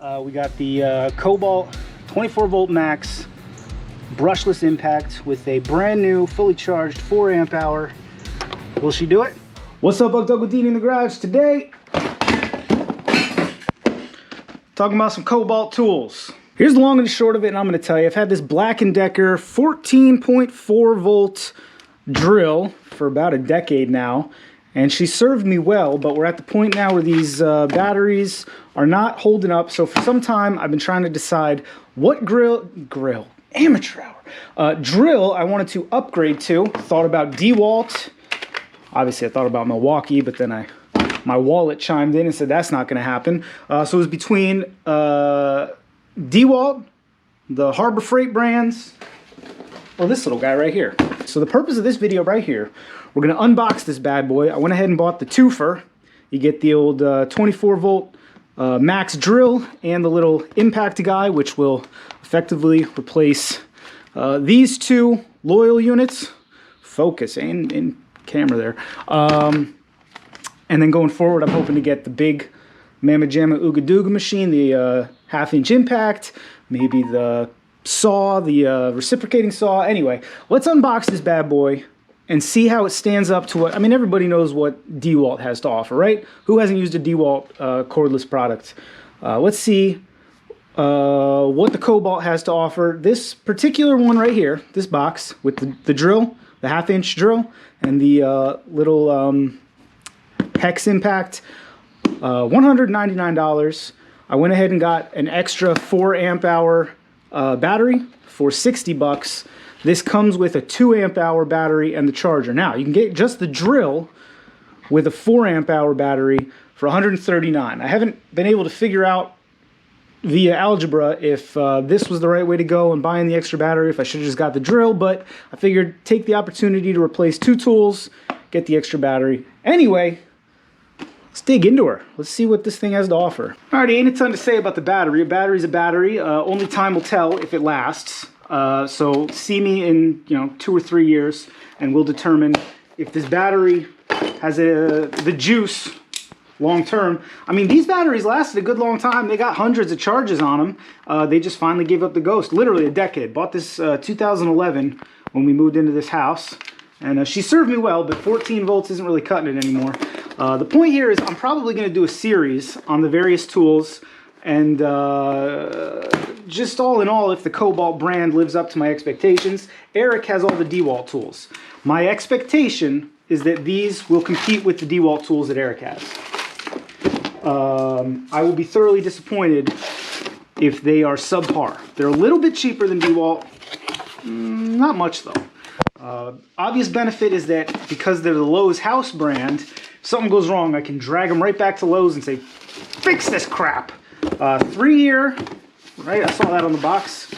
We got the Kobalt 24v MAX Brushless impact with a brand new, fully charged 4 amp hour. Will she do it? What's up, Uncle Dean in the garage today? Talking about some Kobalt tools. Here's the long and the short of it, and I'm going to tell you, I've had this Black & Decker 14.4 volt drill for about a decade now, and she served me well, but we're at the point now where these batteries are not holding up. So for some time, I've been trying to decide what amateur hour, drill I wanted to upgrade to. Thought about DeWalt. Obviously, I thought about Milwaukee, but then my wallet chimed in and said that's not going to happen. So it was between DeWalt, the Harbor Freight brands, or this little guy right here. So the purpose of this video right here, we're going to unbox this bad boy. I went ahead and bought the twofer. You get the old 24 volt max drill and the little impact guy, which will effectively replace these two loyal units. Focus and camera there. And then going forward, I'm hoping to get the big Mamma Jamma Ooga Dooga machine, the half-inch impact, maybe the saw, the reciprocating saw. Anyway, let's unbox this bad boy and see how it stands up to what, I mean, everybody knows what DeWalt has to offer, right? Who hasn't used a DeWalt cordless product? Let's see what the Kobalt has to offer. This particular one right here, this box with the drill, the half-inch drill, and the little hex impact, $199. I went ahead and got an extra 4 amp hour battery for 60 bucks. This comes with a 2 amp hour battery and the charger. Now, you can get just the drill with a 4 amp hour battery for $139. I haven't been able to figure out via algebra if this was the right way to go and buying the extra battery, if I should have just got the drill, but I figured take the opportunity to replace 2 tools, get the extra battery. Anyway, let's dig into her. Let's see what this thing has to offer. Alrighty, ain't a ton to say about the battery. A battery's a battery. Only time will tell if it lasts. So see me in 2 or 3 years, and we'll determine if this battery has the juice long term. I mean, these batteries lasted a good long time. They got hundreds of charges on them. They just finally gave up the ghost. Literally a decade. Bought this 2011 when we moved into this house, and she served me well, but 14 volts isn't really cutting it anymore. The point here is I'm probably going to do a series on the various tools, and just all in all, if the Kobalt brand lives up to my expectations. Eric has all the DeWalt tools. My expectation is that these will compete with the DeWalt tools that Eric has. I will be thoroughly disappointed if they are subpar. They're a little bit cheaper than DeWalt, not much though. Obvious benefit is that because they're the Lowe's house brand, if something goes wrong, I can drag them right back to Lowe's and say, fix this crap. 3-year, right? I saw that on the box.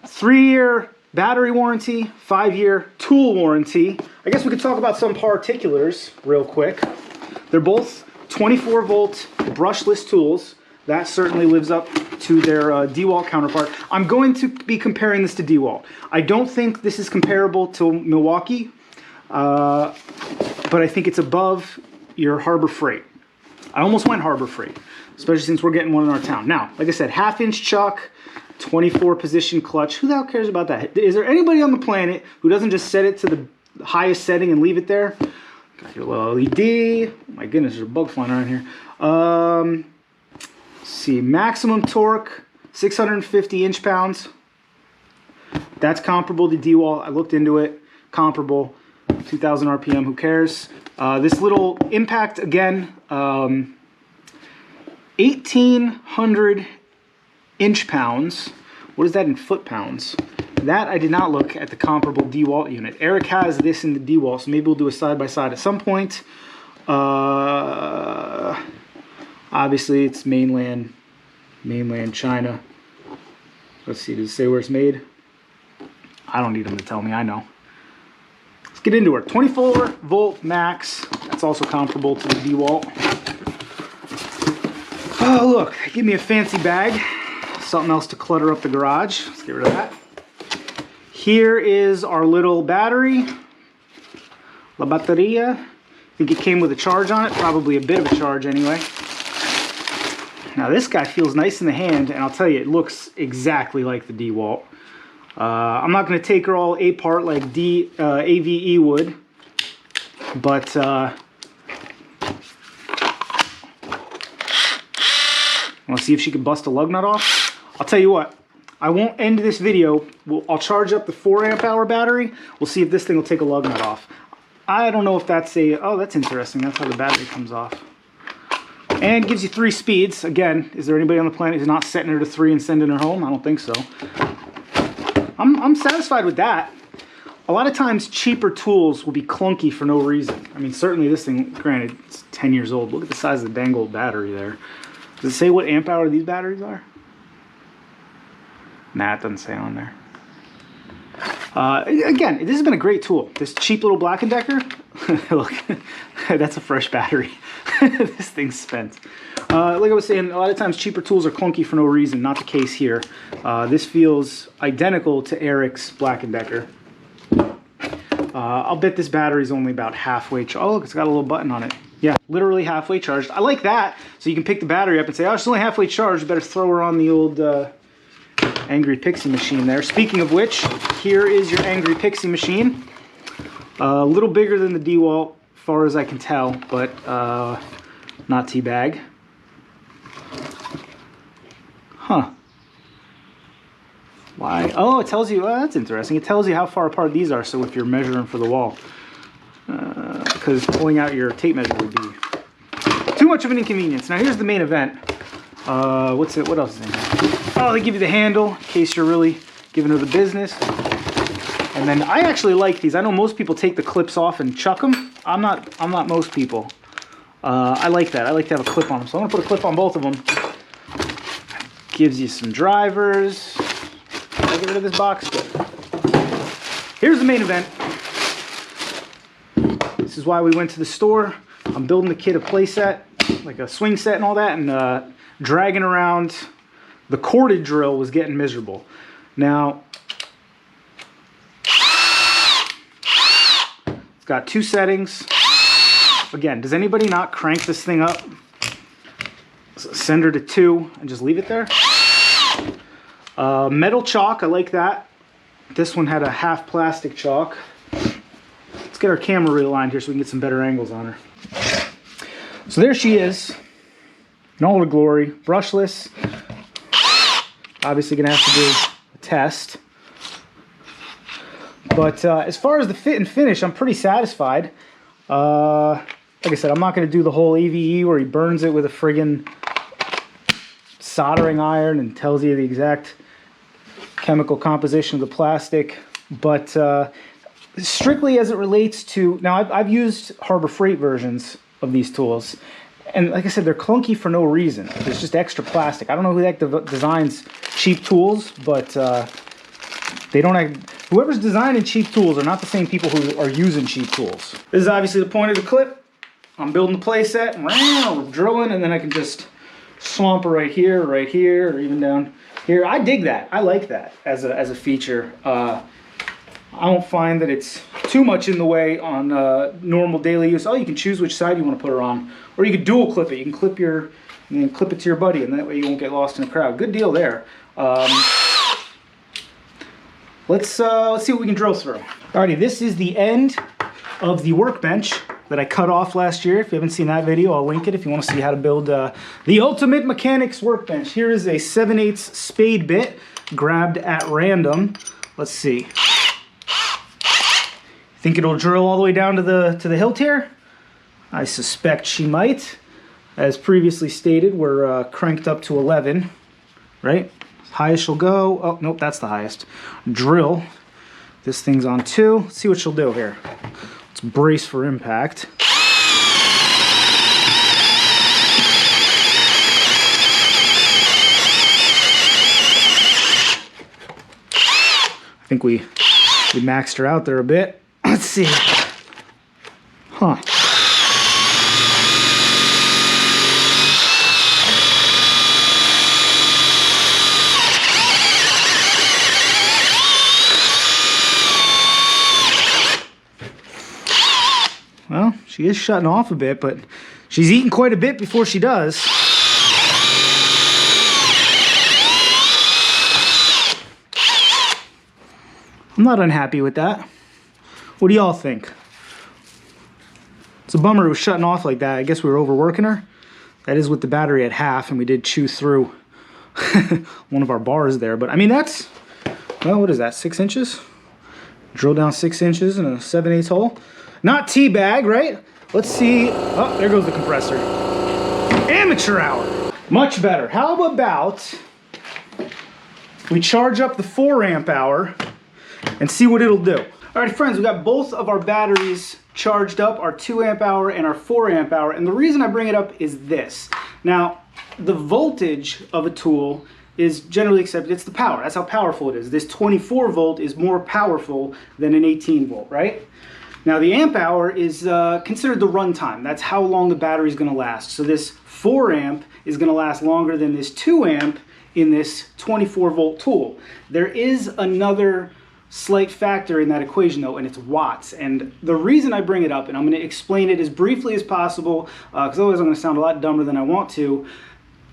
3-year battery warranty, 5-year tool warranty. I guess we could talk about some particulars real quick. They're both 24 volt brushless tools. That certainly lives up to their DeWalt counterpart. I'm going to be comparing this to DeWalt. I don't think this is comparable to Milwaukee, but I think it's above your Harbor Freight. I almost went Harbor Freight, especially since we're getting one in our town. Now, like I said, half-inch chuck, 24 position clutch. Who the hell cares about that? Is there anybody on the planet who doesn't just set it to the highest setting and leave it there? Got your little LED. Oh my goodness, there's a bug flying around here. Let's see, maximum torque, 650 inch-pounds. That's comparable to DeWalt. I looked into it. Comparable. 2,000 RPM, who cares? This little impact, again, 1,800 inch-pounds. What is that in foot-pounds? That I did not look at the comparable DeWalt unit. Eric has this in the DeWalt, so maybe we'll do a side-by-side at some point. Obviously, it's mainland China. Let's see, does it say where it's made? I don't need them to tell me, I know. Let's get into her. 24 volt max. That's also comparable to the DeWalt. Oh, look, they give me a fancy bag. Something else to clutter up the garage. Let's get rid of that. Here is our little battery. La batteria. I think it came with a charge on it, probably a bit of a charge anyway. Now this guy feels nice in the hand, and I'll tell you, it looks exactly like the DeWalt. I'm not going to take her all apart like AVE would, but want to see if she can bust a lug nut off? I'll tell you what, I won't end this video. I'll charge up the 4 amp hour battery. We'll see if this thing will take a lug nut off. I don't know if that's a, oh, that's interesting. That's how the battery comes off. And gives you 3 speeds. Again, is there anybody on the planet who's not setting her to 3 and sending her home? I don't think so. I'm satisfied with that. A lot of times cheaper tools will be clunky for no reason. I mean, certainly this thing, granted, it's 10 years old. Look at the size of the dang old battery there. Does it say what amp hour these batteries are? Nah, it doesn't say on there. Again, this has been a great tool. This cheap little Black & Decker, look, that's a fresh battery. This thing's spent. Like I was saying, a lot of times cheaper tools are clunky for no reason. Not the case here. This feels identical to Eric's Black & Decker. I'll bet this battery's only about halfway charged. Oh, look, it's got a little button on it. Yeah, literally halfway charged. I like that. So you can pick the battery up and say, oh, she's only halfway charged. You better throw her on the old Angry Pixie machine there. Speaking of which, here is your Angry Pixie machine. A little bigger than the DeWalt, as far as I can tell, but not teabag. Huh. Why? Oh, it tells you, oh, that's interesting. It tells you how far apart these are, so if you're measuring for the wall. Because pulling out your tape measure would be too much of an inconvenience. Now here's the main event. What else is in here? Oh, they give you the handle in case you're really giving her the business. And then I actually like these. I know most people take the clips off and chuck them. I'm not most people. I like that. I like to have a clip on them. So I'm gonna put a clip on both of them. Gives you some drivers. I'll get rid of this box. Good. Here's the main event. This is why we went to the store. I'm building the kid a play set, like a swing set and all that, and dragging around the corded drill was getting miserable. Now, it's got 2 settings. Again, does anybody not crank this thing up? Send her to 2 and just leave it there. Metal chalk, I like that. This one had a half plastic chalk. Let's get our camera realigned here so we can get some better angles on her. So there she is, in all her glory, brushless. Obviously gonna have to do a test. But as far as the fit and finish, I'm pretty satisfied. Like I said, I'm not gonna do the whole AVE where he burns it with a friggin' soldering iron and tells you the exact chemical composition of the plastic. But strictly as it relates to, now I've used Harbor Freight versions of these tools, and like I said, they're clunky for no reason. There's just extra plastic. I don't know who the heck designs cheap tools, but they don't have, whoever's designing cheap tools are not the same people who are using cheap tools. This is obviously the point of the clip. I'm building the play set, with drilling, and then I can just swamp her right here, or even down here. I dig that. I like that as a feature. I don't find that it's too much in the way on normal daily use. Oh, you can choose which side you want to put her on, or you could dual clip it. You can clip and then clip it to your buddy, and that way you won't get lost in a crowd. Good deal there. Let's see what we can drill through. Alrighty, this is the end of the workbench that I cut off last year. If you haven't seen that video, I'll link it if you want to see how to build the ultimate mechanics workbench. Here is a 7/8 spade bit grabbed at random. Let's see. Think it'll drill all the way down to the hilt here? I suspect she might. As previously stated, we're cranked up to 11, right? Highest she'll go. Oh, nope, that's the highest. Drill. This thing's on 2. Let's see what she'll do here. Let's brace for impact. I think we maxed her out there a bit. Let's see. Huh. Well, she is shutting off a bit, but she's eating quite a bit before she does. I'm not unhappy with that. What do y'all think? It's a bummer it was shutting off like that. I guess we were overworking her. That is with the battery at half, and we did chew through one of our bars there. But I mean, that's, well, what is that, 6 inches? Drill down 6 inches in a 7/8 hole. Not teabag, right? Let's see. Oh, there goes the compressor. Amateur hour. Much better. How about we charge up the 4 amp hour and see what it'll do. All right, friends, we got both of our batteries charged up, our 2 amp hour and our 4 amp hour. And the reason I bring it up is this. Now, the voltage of a tool is generally accepted. It's the power. That's how powerful it is. This 24 volt is more powerful than an 18 volt, right? Now, the amp hour is considered the runtime. That's how long the battery is going to last. So this 4 amp is going to last longer than this 2 amp in this 24 volt tool. There is another slight factor in that equation though, and it's watts. And the reason I bring it up, and I'm going to explain it as briefly as possible, because otherwise I'm going to sound a lot dumber than I want to.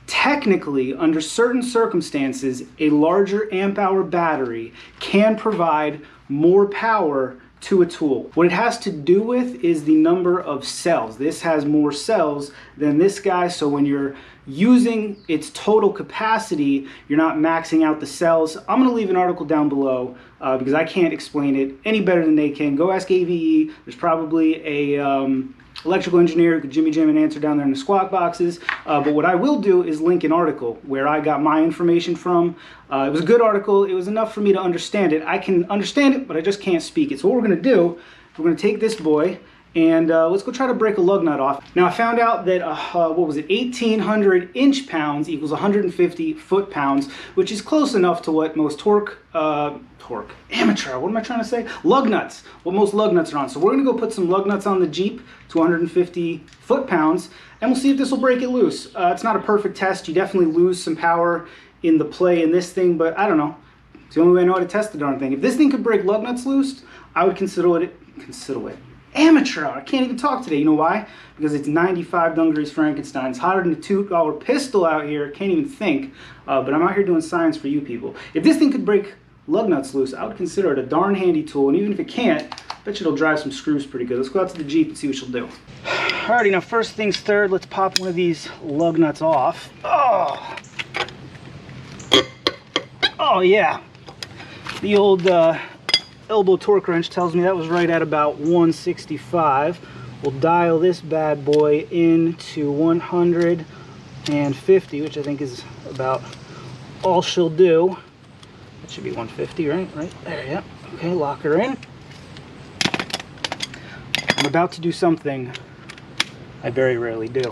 Technically, under certain circumstances, a larger amp hour battery can provide more power to a tool. What it has to do with is the number of cells. This has more cells than this guy, so when you're using its total capacity, you're not maxing out the cells. I'm going to leave an article down below because I can't explain it any better than they can. Go ask AVE. There's probably a electrical engineer who could jimmy jam an answer down there in the squawk boxes. But what I will do is link an article where I got my information from. It was a good article. It was enough for me to understand it. I can understand it, but I just can't speak it. So what we're going to do, we're going to take this boy and let's go try to break a lug nut off. Now I found out that, what was it, 1,800 inch-pounds equals 150 foot-pounds, which is close enough to what most amateur, what am I trying to say? Lug nuts, what most lug nuts are on. So we're gonna go put some lug nuts on the Jeep to 150 foot-pounds, and we'll see if this will break it loose. It's not a perfect test. You definitely lose some power in the play in this thing, but I don't know. It's the only way I know how to test the darn thing. If this thing could break lug nuts loose, I would consider it amateur hour. I can't even talk today. You know why? Because it's 95 degrees Frankenstein. It's hotter than a $2 pistol out here. Can't even think. But I'm out here doing science for you people. If this thing could break lug nuts loose, I would consider it a darn handy tool. And even if it can't, I bet you it'll drive some screws pretty good. Let's go out to the Jeep and see what she'll do. Alrighty, now first things third, let's pop one of these lug nuts off. Oh yeah. The old elbow torque wrench tells me that was right at about 165. We'll dial this bad boy into 150, which I think is about all she'll do. That should be 150, right there. Yeah. Okay, lock her in. I'm about to do something I very rarely do.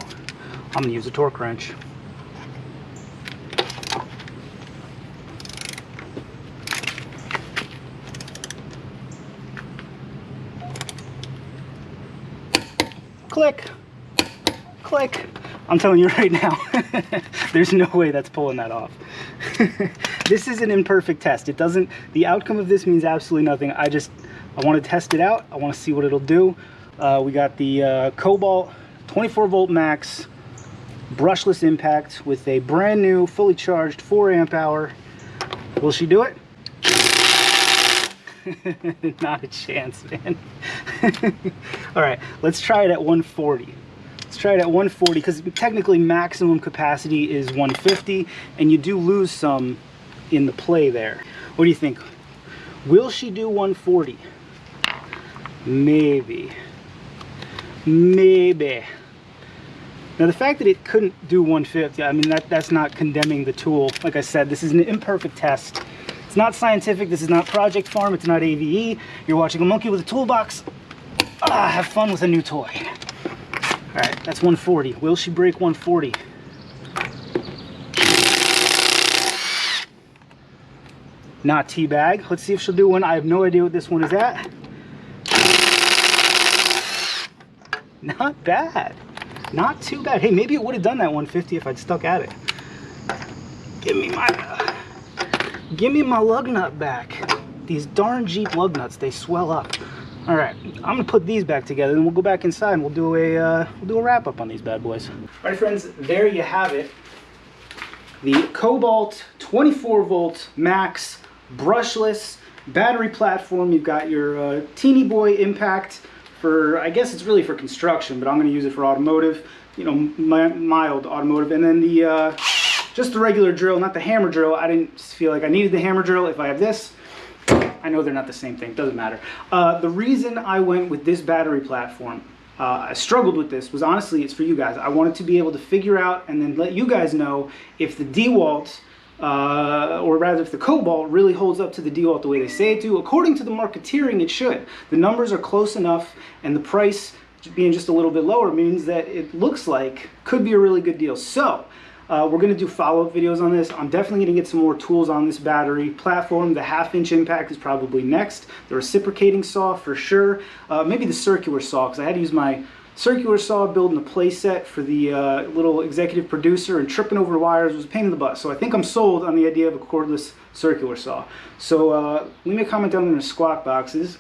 I'm gonna use a torque wrench. Click, click. I'm telling you right now, there's no way that's pulling that off. This is an imperfect test. It doesn't, the outcome of this means absolutely nothing. I want to test it out. I want to see what it'll do. We got the Kobalt 24 volt MAX Brushless impact with a brand new, fully charged 4 amp hour. Will she do it? Not a chance, man. All right, let's try it at 140. Let's try it at 140 because technically maximum capacity is 150 and you do lose some in the play there. What do you think? Will she do 140? Maybe. Maybe. Now the fact that it couldn't do 150, I mean that's not condemning the tool. Like I said, this is an imperfect test. It's not scientific, this is not Project Farm, it's not AVE. You're watching a monkey with a toolbox. Have fun with a new toy. All right, that's 140. Will she break 140? Not teabag. Let's see if she'll do one. I have no idea what this one is at. Not bad. Not too bad. Hey, maybe it would have done that 150 if I'd stuck at it. Give me my lug nut back. These darn Jeep lug nuts, they swell up. All right, I'm gonna put these back together and we'll go back inside and we'll do a wrap up on these bad boys. All right, friends, there you have it. The Kobalt 24 volt MAX Brushless battery platform. You've got your teeny boy impact for, I guess it's really for construction, but I'm going to use it for automotive, you know, mild automotive. And then the just the regular drill, not the hammer drill. I didn't feel like I needed the hammer drill. If I have this, I know they're not the same thing, doesn't matter. The reason I went with this battery platform, I struggled with this, was honestly, it's for you guys. I wanted to be able to figure out and then let you guys know if the DeWalt, or rather if the Kobalt really holds up to the DeWalt the way they say it do. According to the marketeering, it should. The numbers are close enough, and the price being just a little bit lower means that it looks like could be a really good deal. So we're going to do follow-up videos on this. I'm definitely going to get some more tools on this battery platform. The 1/2-inch impact is probably next. The reciprocating saw for sure. Maybe the circular saw, because I had to use my circular saw building a play set for the little executive producer, and tripping over wires was a pain in the butt. So I think I'm sold on the idea of a cordless circular saw. So leave me a comment down in the squawk boxes.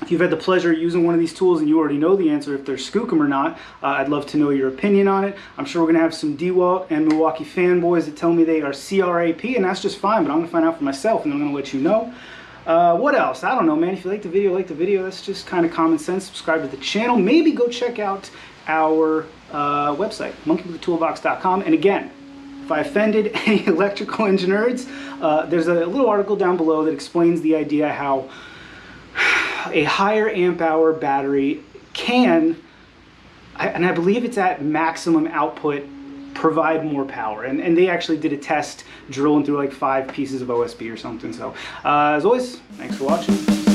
If you've had the pleasure of using one of these tools and you already know the answer, if they're skookum or not, I'd love to know your opinion on it. I'm sure we're going to have some DeWalt and Milwaukee fanboys that tell me they are CRAP, and that's just fine, but I'm going to find out for myself, and I'm going to let you know. What else? I don't know, man. If you like the video, that's just kind of common sense. Subscribe to the channel. Maybe go check out our website, monkeywithatoolbox.com. And again, if I offended any electrical engineers, there's a little article down below that explains the idea how a higher amp hour battery can, and I believe it's at maximum output, provide more power. And they actually did a test drilling through like 5 pieces of OSB or something. So as always, thanks for watching.